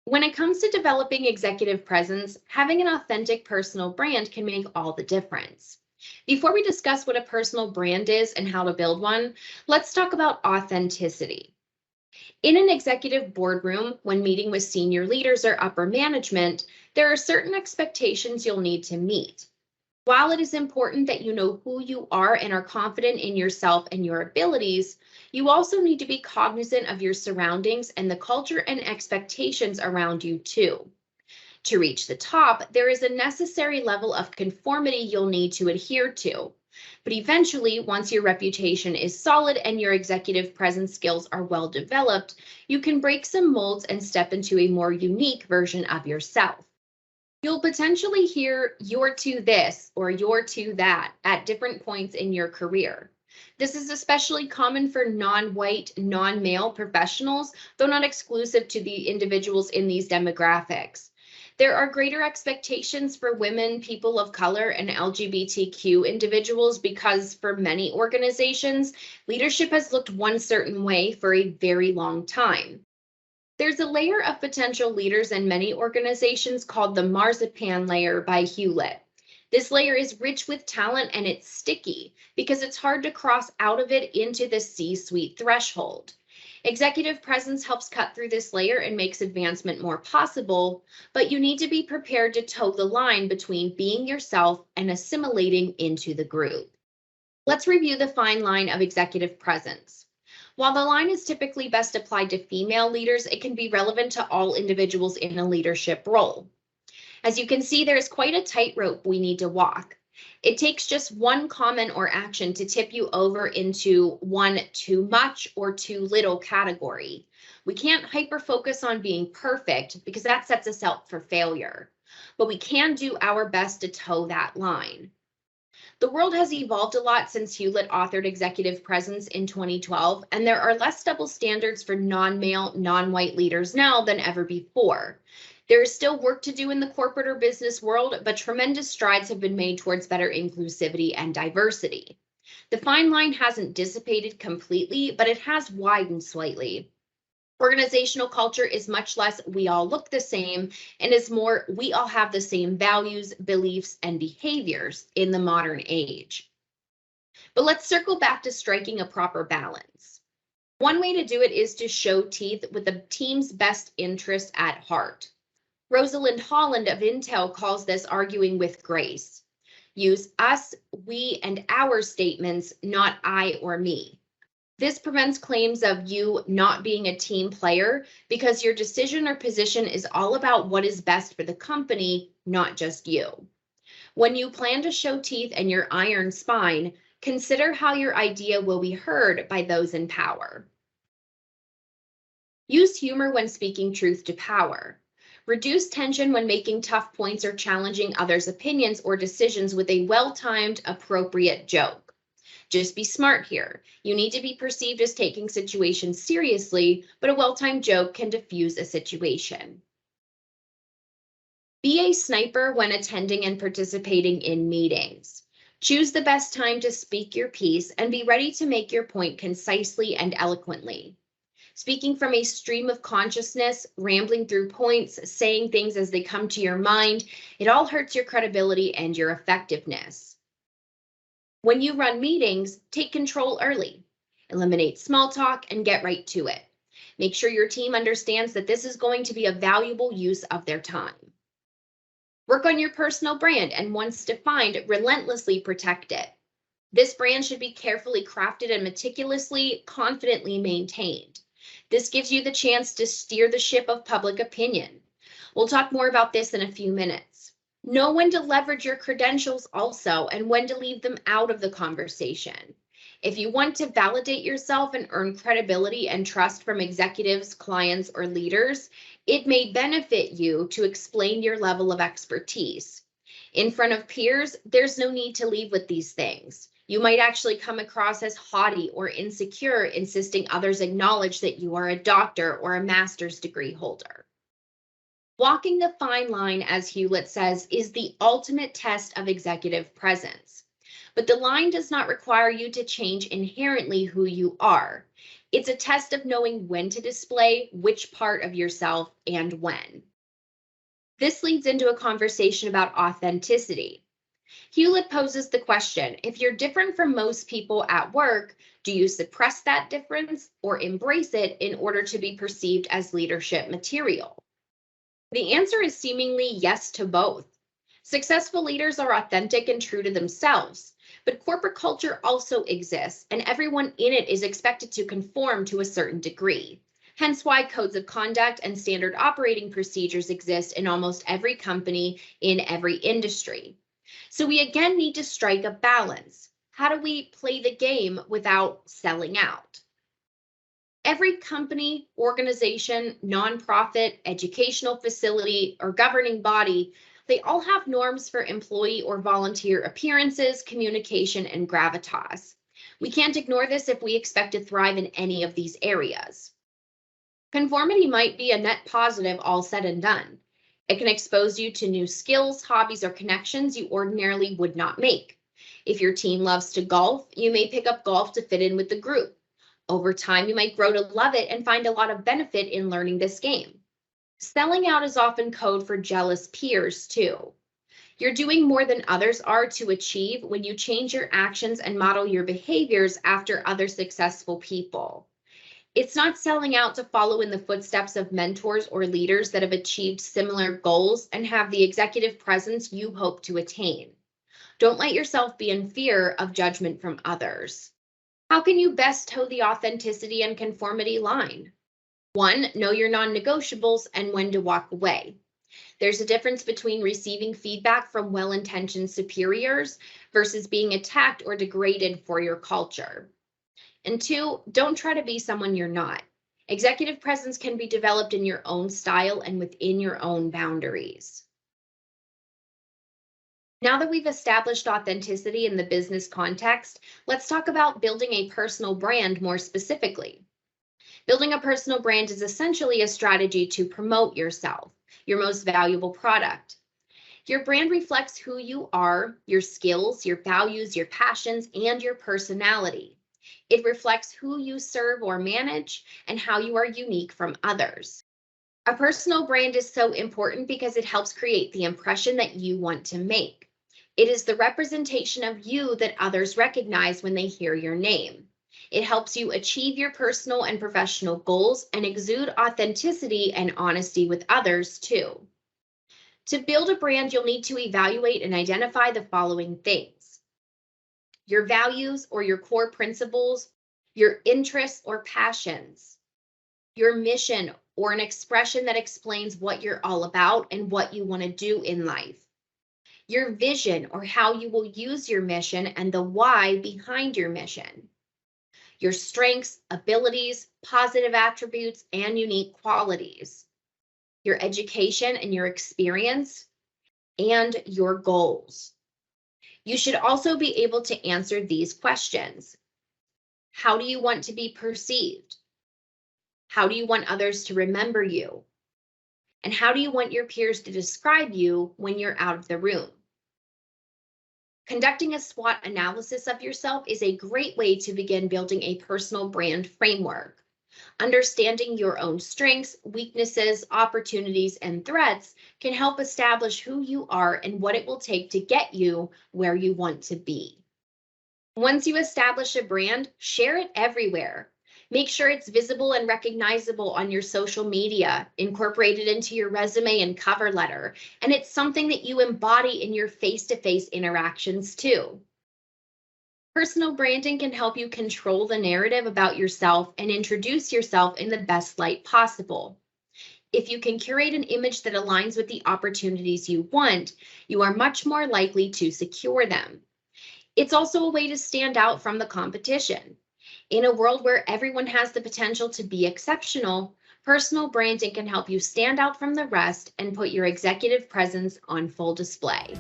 When it comes to developing executive presence, having an authentic personal brand can make all the difference. Before we discuss what a personal brand is and how to build one, let's talk about authenticity. In an executive boardroom, when meeting with senior leaders or upper management, there are certain expectations you'll need to meet. While it is important that you know who you are and are confident in yourself and your abilities, you also need to be cognizant of your surroundings and the culture and expectations around you too. To reach the top, there is a necessary level of conformity you'll need to adhere to. But eventually, once your reputation is solid and your executive presence skills are well developed, you can break some molds and step into a more unique version of yourself. You'll potentially hear "you're to this" or "you're to that" at different points in your career. This is especially common for non-white, non-male professionals, though not exclusive to the individuals in these demographics. There are greater expectations for women, people of color, and LGBTQ individuals because for many organizations, leadership has looked one certain way for a very long time. There's a layer of potential leaders in many organizations called the marzipan layer by Hewlett. This layer is rich with talent and it's sticky because it's hard to cross out of it into the C-suite threshold. Executive presence helps cut through this layer and makes advancement more possible, but you need to be prepared to toe the line between being yourself and assimilating into the group. Let's review the fine line of executive presence. While the line is typically best applied to female leaders, it can be relevant to all individuals in a leadership role. As you can see, there's quite a tightrope we need to walk. It takes just one comment or action to tip you over into one too much or too little category. We can't hyper-focus on being perfect because that sets us up for failure, but we can do our best to toe that line. The world has evolved a lot since Hewlett authored Executive Presence in 2012, and there are less double standards for non-male, non-white leaders now than ever before. There is still work to do in the corporate or business world, but tremendous strides have been made towards better inclusivity and diversity. The fine line hasn't dissipated completely, but it has widened slightly. Organizational culture is much less "we all look the same" and is more "we all have the same values, beliefs, and behaviors" in the modern age. But let's circle back to striking a proper balance. One way to do it is to show teeth with the team's best interest at heart. Rosalind Holland of Intel calls this arguing with grace. Use us, we, and our statements, not I or me. This prevents claims of you not being a team player because your decision or position is all about what is best for the company, not just you. When you plan to show teeth and your iron spine, consider how your idea will be heard by those in power. Use humor when speaking truth to power. Reduce tension when making tough points or challenging others' opinions or decisions with a well-timed, appropriate joke. Just be smart here. You need to be perceived as taking situations seriously, but a well-timed joke can diffuse a situation. Be a sniper when attending and participating in meetings. Choose the best time to speak your piece and be ready to make your point concisely and eloquently. Speaking from a stream of consciousness, rambling through points, saying things as they come to your mind, it all hurts your credibility and your effectiveness. When you run meetings, take control early. Eliminate small talk and get right to it. Make sure your team understands that this is going to be a valuable use of their time. Work on your personal brand and once defined, relentlessly protect it. This brand should be carefully crafted and meticulously, confidently maintained. This gives you the chance to steer the ship of public opinion. We'll talk more about this in a few minutes. Know when to leverage your credentials also and when to leave them out of the conversation. If you want to validate yourself and earn credibility and trust from executives, clients, or leaders, it may benefit you to explain your level of expertise. In front of peers, there's no need to lead with these things. You might actually come across as haughty or insecure, insisting others acknowledge that you are a doctor or a master's degree holder. Walking the fine line, as Hewlett says, is the ultimate test of executive presence. But the line does not require you to change inherently who you are. It's a test of knowing when to display which part of yourself and when. This leads into a conversation about authenticity. Hewlett poses the question, if you're different from most people at work, do you suppress that difference or embrace it in order to be perceived as leadership material? The answer is seemingly yes to both. Successful leaders are authentic and true to themselves, but corporate culture also exists, and everyone in it is expected to conform to a certain degree. Hence why codes of conduct and standard operating procedures exist in almost every company in every industry. So we again need to strike a balance. How do we play the game without selling out? Every company, organization, nonprofit, educational facility, or governing body, they all have norms for employee or volunteer appearances, communication, and gravitas. We can't ignore this if we expect to thrive in any of these areas. Conformity might be a net positive all said and done. It can expose you to new skills, hobbies, or connections you ordinarily would not make. If your team loves to golf, you may pick up golf to fit in with the group. Over time, you might grow to love it and find a lot of benefit in learning this game. Selling out is often code for jealous peers, too. You're doing more than others are to achieve when you change your actions and model your behaviors after other successful people. It's not selling out to follow in the footsteps of mentors or leaders that have achieved similar goals and have the executive presence you hope to attain. Don't let yourself be in fear of judgment from others. How can you best toe the authenticity and conformity line? 1, know your non-negotiables and when to walk away. There's a difference between receiving feedback from well-intentioned superiors versus being attacked or degraded for your culture. And 2, don't try to be someone you're not. Executive presence can be developed in your own style and within your own boundaries. Now that we've established authenticity in the business context, let's talk about building a personal brand more specifically. Building a personal brand is essentially a strategy to promote yourself, your most valuable product. Your brand reflects who you are, your skills, your values, your passions, and your personality. It reflects who you serve or manage and how you are unique from others. A personal brand is so important because it helps create the impression that you want to make. It is the representation of you that others recognize when they hear your name. It helps you achieve your personal and professional goals and exude authenticity and honesty with others too. To build a brand, you'll need to evaluate and identify the following things: your values or your core principles, your interests or passions, your mission or an expression that explains what you're all about and what you want to do in life, your vision or how you will use your mission and the why behind your mission, your strengths, abilities, positive attributes, and unique qualities, your education and your experience, and your goals. You should also be able to answer these questions. How do you want to be perceived? How do you want others to remember you? And how do you want your peers to describe you when you're out of the room? Conducting a SWOT analysis of yourself is a great way to begin building a personal brand framework. Understanding your own strengths, weaknesses, opportunities, and threats can help establish who you are and what it will take to get you where you want to be. Once you establish a brand, share it everywhere. Make sure it's visible and recognizable on your social media, incorporate it into your resume and cover letter, and it's something that you embody in your face-to-face interactions too. Personal branding can help you control the narrative about yourself and introduce yourself in the best light possible. If you can curate an image that aligns with the opportunities you want, you are much more likely to secure them. It's also a way to stand out from the competition. In a world where everyone has the potential to be exceptional, personal branding can help you stand out from the rest and put your executive presence on full display.